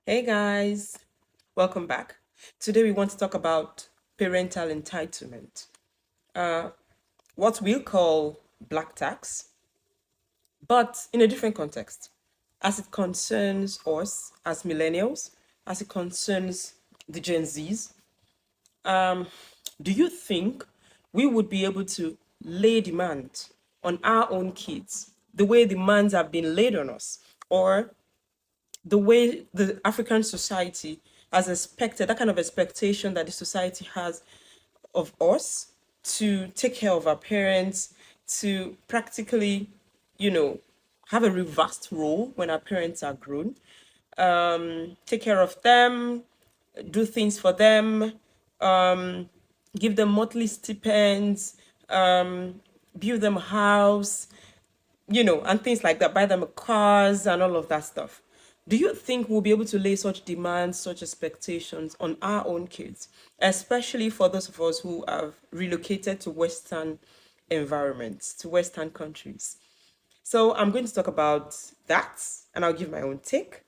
Hey guys, welcome back. Today we want to talk about parental entitlement, uh, what we'll call black tax, but in a different context, as it concerns us as millennials, as it concerns the Gen Zs. Um, do you think we would be able to lay demands on our own kids the way demands have been laid on us, or the way the African society has expected, that kind of expectation that the society has of us to take care of our parents, to practically, you know, have a reversed role when our parents are grown, take care of them, do things for them, um, give them monthly stipends, build them a house, and things like that, buy them cars and all of that stuff. Do you think we'll be able to lay such demands, such expectations on our own kids, especially for those of us who have relocated to Western environments, to Western countries? So I'm going to talk about that and I'll give my own take.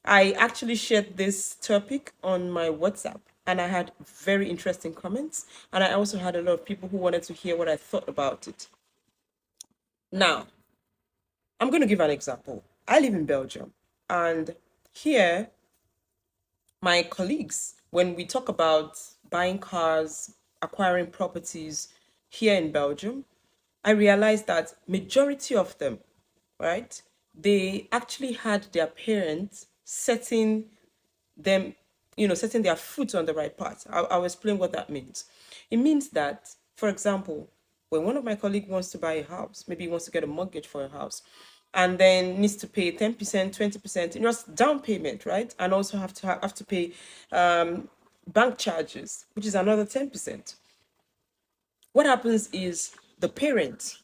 I actually shared this topic on my WhatsApp and I had very interesting comments. And I also had a lot of people who wanted to hear what I thought about it. Now, I'm going to give an example. I live in Belgium, and here, my colleagues, when we talk about buying cars, acquiring properties here in Belgium, I realized that majority of them, right, they actually had their parents setting them, setting their foot on the right path. I'll explain what that means. It means that, for example, when one of my colleagues wants to buy a house, maybe he wants to get a mortgage for a house, and then needs to pay 10%, 20%, just down payment, right? And also have to pay bank charges, which is another 10%. What happens is the parent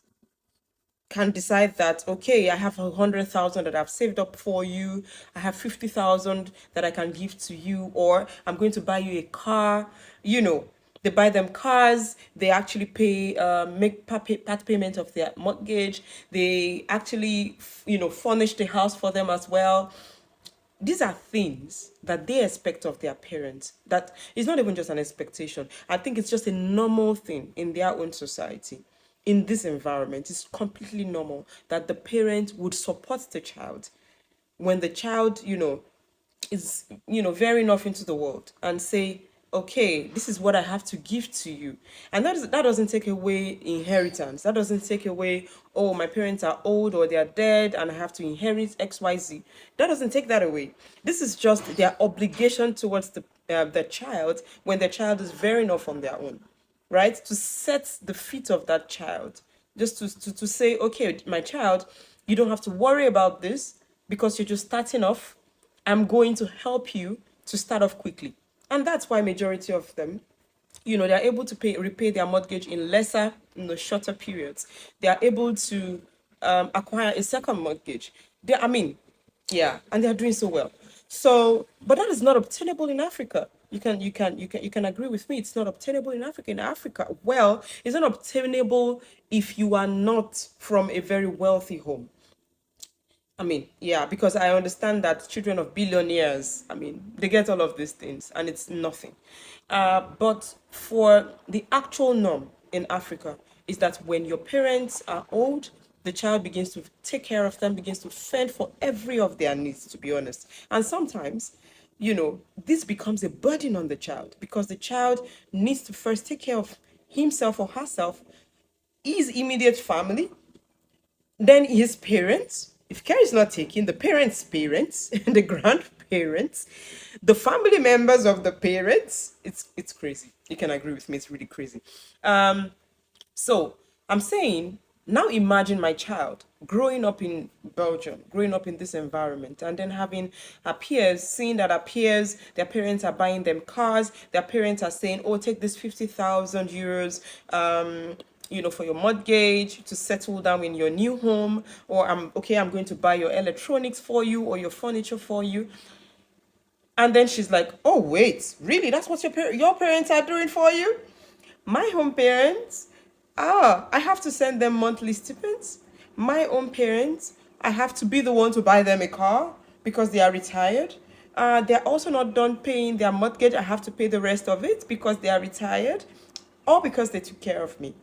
can decide that, okay, I have 100,000 that I've saved up for you, I have 50,000 that I can give to you, or I'm going to buy you a car. They buy them cars, they actually pay, make part payment of their mortgage, they actually furnish the house for them as well. These are things that they expect of their parents. That is not even just an expectation. I think it's just a normal thing in their own society. In this environment, it's completely normal that the parent would support the child when the child, is veering off into the world and say, okay, this is what I have to give to you. And that doesn't take away inheritance. That doesn't take away, oh, my parents are old or they are dead and I have to inherit XYZ. That doesn't take that away. This is just their obligation towards the child when the child is veering off on their own, right? To set the feet of that child, just to say, okay, my child, you don't have to worry about this because you're just starting off. I'm going to help you to start off quickly. And that's why majority of them, they're able to repay their mortgage in lesser, shorter periods. They are able to acquire a second mortgage. Yeah, and they are doing so well. So, but that is not obtainable in Africa. You can agree with me. It's not obtainable in Africa. In Africa, well, it's not obtainable if you are not from a very wealthy home. Yeah, because I understand that children of billionaires, they get all of these things and it's nothing. But for the actual norm in Africa is that when your parents are old, the child begins to take care of them, begins to fend for every of their needs, to be honest. And sometimes, this becomes a burden on the child because the child needs to first take care of himself or herself, his immediate family, then his parents, if care is not taken, the parents' parents, the grandparents, the family members of the parents, it's crazy. You can agree with me, it's really crazy. So I'm saying, now imagine my child growing up in Belgium, growing up in this environment, and then having her peers, seeing that her peers, their parents are buying them cars, their parents are saying, oh, take this 50,000 euros, for your mortgage to settle down in your new home, or I'm going to buy your electronics for you or your furniture for you. And then she's like, oh, wait, really? That's what your parents are doing for you? My home parents, I have to send them monthly stipends. My own parents, I have to be the one to buy them a car because they are retired. They're also not done paying their mortgage. I have to pay the rest of it because they are retired, or because they took care of me.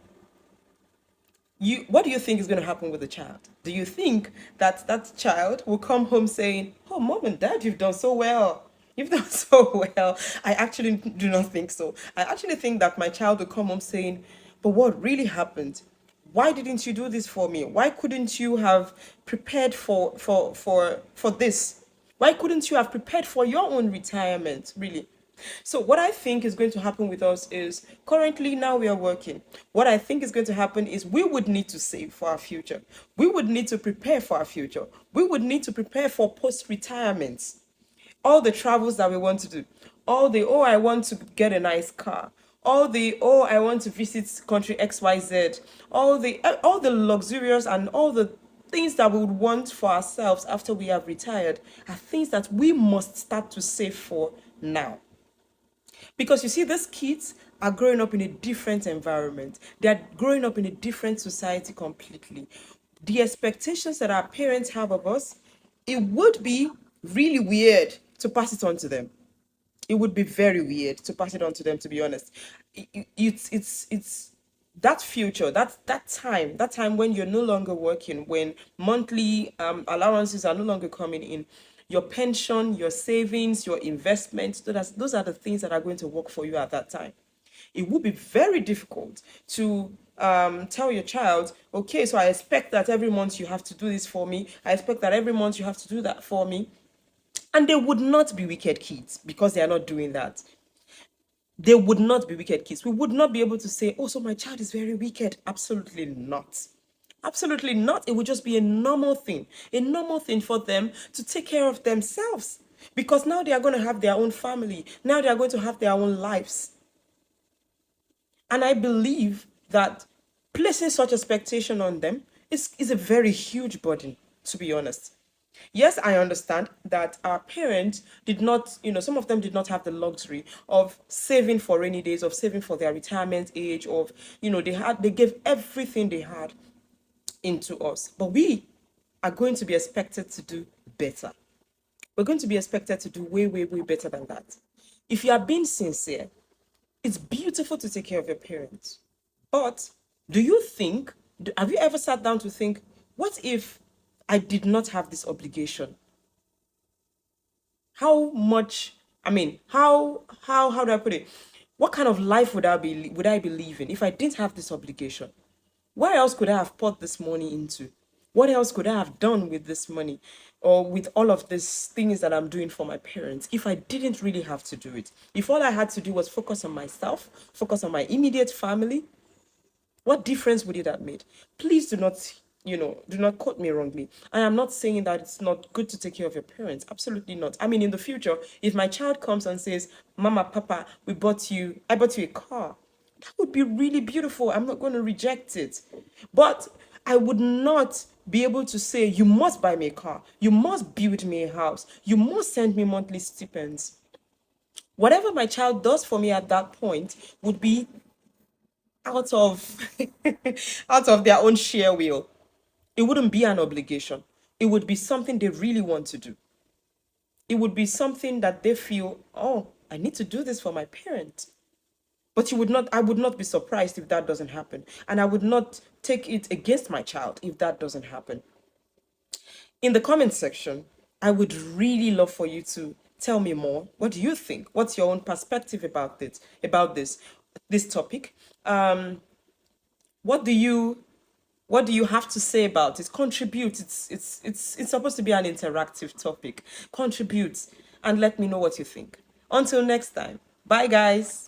What do you think is going to happen with the child? Do you think that that child will come home saying, "Oh, mom and dad, you've done so well. You've done so well." I actually do not think so. I actually think that my child will come home saying, "But what really happened? Why didn't you do this for me? Why couldn't you have prepared for this? Why couldn't you have prepared for your own retirement, really?" So what I think is going to happen with us is, currently now we are working. What I think is going to happen is we would need to save for our future. We would need to prepare for our future. We would need to prepare for post-retirement. All the travels that we want to do. All the, oh, I want to get a nice car. All the, oh, I want to visit country XYZ. All the luxurious and all the things that we would want for ourselves after we have retired are things that we must start to save for now. Because you see, these kids are growing up in a different environment. They're growing up in a different society completely. The expectations that our parents have of us, it would be really weird to pass it on to them. It would be very weird to pass it on to them, to be honest. It's that future, that time when you're no longer working, when monthly allowances are no longer coming in, your pension, your savings, your investments, those are the things that are going to work for you at that time. It would be very difficult to tell your child, okay, so I expect that every month you have to do this for me. I expect that every month you have to do that for me. And they would not be wicked kids because they are not doing that. They would not be wicked kids. We would not be able to say, oh, so my child is very wicked. Absolutely not. Absolutely not. It would just be a normal thing for them to take care of themselves. Because now they are going to have their own family. Now they are going to have their own lives. And I believe that placing such expectation on them is a very huge burden, to be honest. Yes, I understand that our parents did not, some of them did not have the luxury of saving for rainy days, of saving for their retirement age, of, they gave everything they had into us. But we are going to be expected to do better. We're going to be expected to do way, way, way better than that. If you are being sincere, it's beautiful to take care of your parents. But do you think, have you ever sat down to think, what if I did not have this obligation? How much, I mean, how do I put it? What kind of life would I be living if I didn't have this obligation? Where else could I have poured this money into? What else could I have done with this money or with all of these things that I'm doing for my parents if I didn't really have to do it? If all I had to do was focus on myself, focus on my immediate family, what difference would it have made? Please do not quote me wrongly. I am not saying that it's not good to take care of your parents. Absolutely not. I mean, in the future, if my child comes and says, "Mama, Papa, I bought you a car," that would be really beautiful. I'm not going to reject it. But I would not be able to say, "You must buy me a car. You must build me a house. You must send me monthly stipends." Whatever my child does for me at that point would be out of out of their own sheer will. It wouldn't be an obligation. It would be something they really want to do. It would be something that they feel, oh, I need to do this for my parents. But I would not be surprised if that doesn't happen. And I would not take it against my child if that doesn't happen. In the comment section, I would really love for you to tell me more. What do you think? What's your own perspective about this topic? What do you have to say about it? Contribute. It's supposed to be an interactive topic. Contribute and let me know what you think. Until next time. Bye guys.